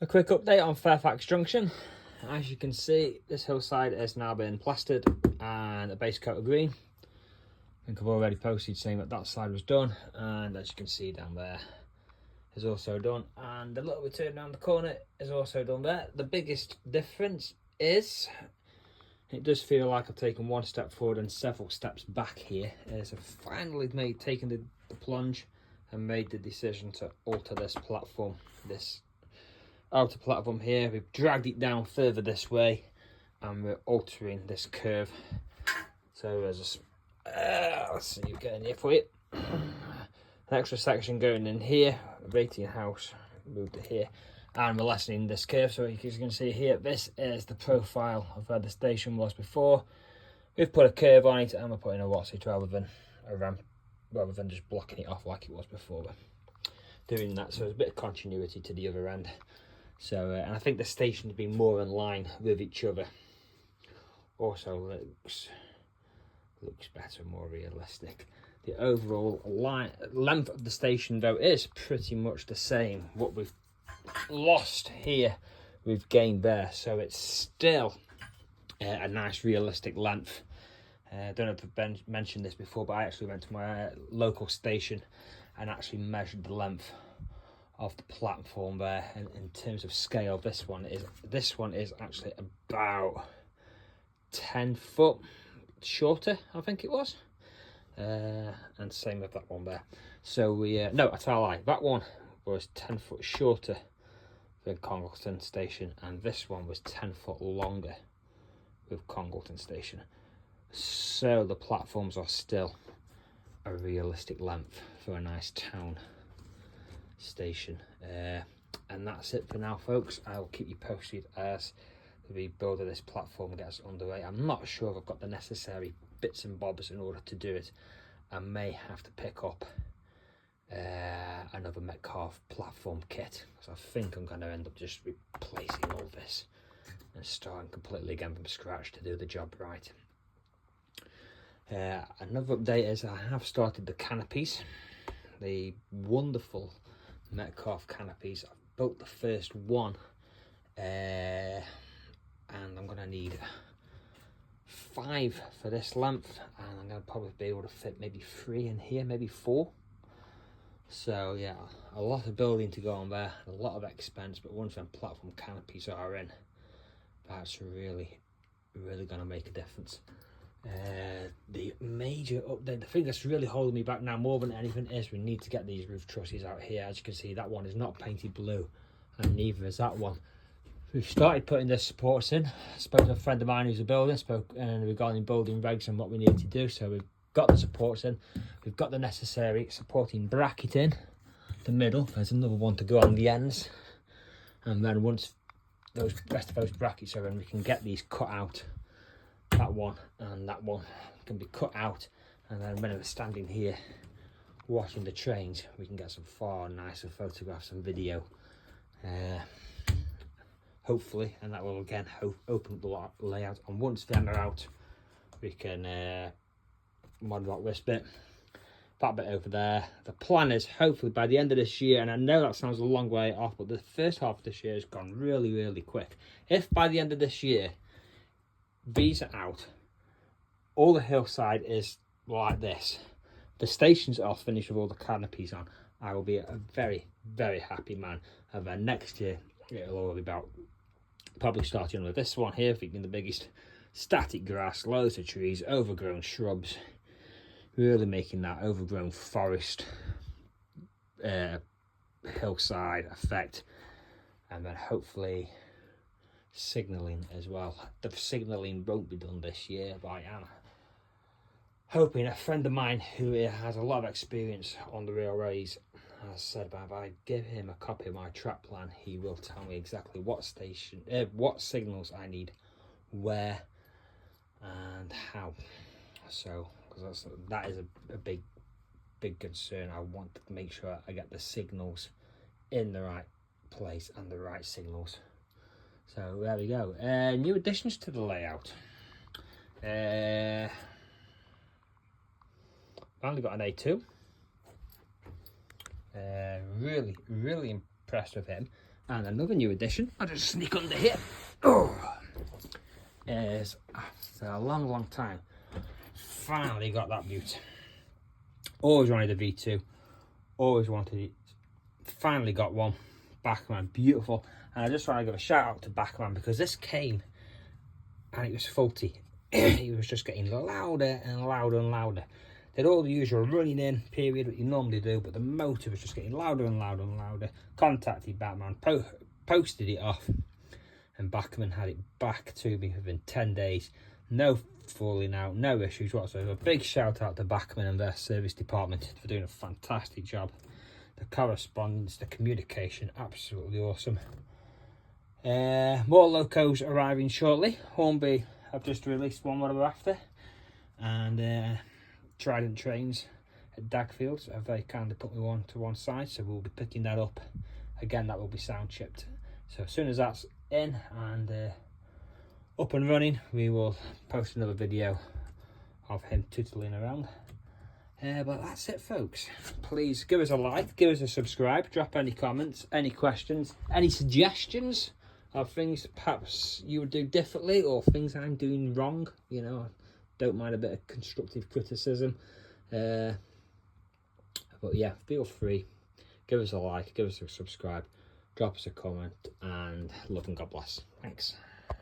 A quick update on Fairfax Junction. As you can see, this hillside has now been plastered and a base coat of green. I think I've already posted saying that that side was done, and as you can see down there is also done, and the little return around the corner is also done there. The biggest difference is it does feel like I've taken one step forward and several steps back here, as I've finally taken the plunge and made the decision to alter this platform, this outer platform here. We've dragged it down further this way and we're altering this curve. So there's a let's see you getting here for you, an extra section going in here, rating house moved to here, and we're lessening this curve. So you can see here, this is the profile of where the station was before. We've put a curve on it and we're putting a what's it rather than a ramp, rather than just blocking it off like it was before. We're doing that, so there's a bit of continuity to the other end. So and I think the stations being more in line with each other also looks better, more realistic. The overall length of the station though is pretty much the same. What we've lost here we've gained there, so it's still a nice realistic length. I don't know if I've mentioned this before, but I actually went to my local station and actually measured the length of the platform there, and in terms of scale, this one is actually about 10 foot shorter, I think it was, and same with that one there. So we no, I tell a lie, that one was 10 foot shorter than Congleton Station, and this one was 10 foot longer with Congleton Station. So the platforms are still a realistic length for a nice town station. And that's it for now, folks. I'll keep you posted as the rebuild of this platform gets underway. I'm not sure if I've got the necessary bits and bobs in order to do it. I may have to pick up another Metcalfe platform kit, because I think I'm going to end up just replacing all this and starting completely again from scratch to do the job right. Another update is I have started the canopies, the wonderful Metcalfe canopies. I've built the first one, and I'm going to need 5 for this length, and I'm going to probably be able to fit maybe 3 in here, maybe 4. So yeah, a lot of building to go on there, a lot of expense, but once them platform canopies are in, that's really going to make a difference. The major update, the thing that's really holding me back now more than anything, is we need to get these roof trusses out here. As you can see, that one is not painted blue, and neither is that one. We've started putting the supports in. I spoke to a friend of mine who's a builder, regarding building regs and what we need to do. So we've got the supports in, we've got the necessary supporting bracket in the middle. There's another one to go on the ends, and then once those rest of those brackets are in, we can get these cut out. That one and that one can be cut out, and then when we're standing here watching the trains, we can get some far nicer photographs and video, hopefully, and that will again open the layout. And once them are out, we can mod rock this bit, that bit over there. The plan is hopefully by the end of this year, and I know that sounds a long way off, but the first half of this year has gone really quick. If by the end of this year these are out, all the hillside is like this, the stations are finished with all the canopies on, I will be a very happy man. And then next year it'll all be about probably starting with this one here, thinking the biggest, static grass, loads of trees, overgrown shrubs, really making that overgrown forest hillside effect. And then hopefully signalling as well. The signalling won't be done this year, but I am hoping. A friend of mine who has a lot of experience on the railways has said that if I give him a copy of my track plan, he will tell me exactly what signals I need, where and how. So because that is a big concern. I want to make sure I get the signals in the right place and the right signals. So there we go. New additions to the layout. Finally got an A2. Really impressed with him. And another new addition, I'll just sneak under here, is after a long time, finally got that beaut. Always wanted a V2, always wanted it, finally got one. Bachmann, beautiful. And I just want to give a shout out to Bachmann, because this came and it was faulty. It was just getting louder and louder and louder. Did all the usual running in period that you normally do, but the motor was just getting louder and louder and louder. Contacted Bachmann, posted it off, and Bachmann had it back to me within 10 days. No falling out, no issues whatsoever. Big shout out to Bachmann and their service department for doing a fantastic job. The correspondence, the communication, absolutely awesome. More locos arriving shortly. Hornby, I've just released one what we're after, and Trident Trains at Dagfields have very kindly put me one to one side, so we'll be picking that up. Again, that will be sound chipped. So as soon as that's in and up and running, we will post another video of him tootling around. But that's it, folks. Please give us a like, give us a subscribe, drop any comments, any questions, any suggestions of things perhaps you would do differently, or things I'm doing wrong. You know, don't mind a bit of constructive criticism. But yeah, feel free. Give us a like, give us a subscribe, drop us a comment, and love and God bless. Thanks.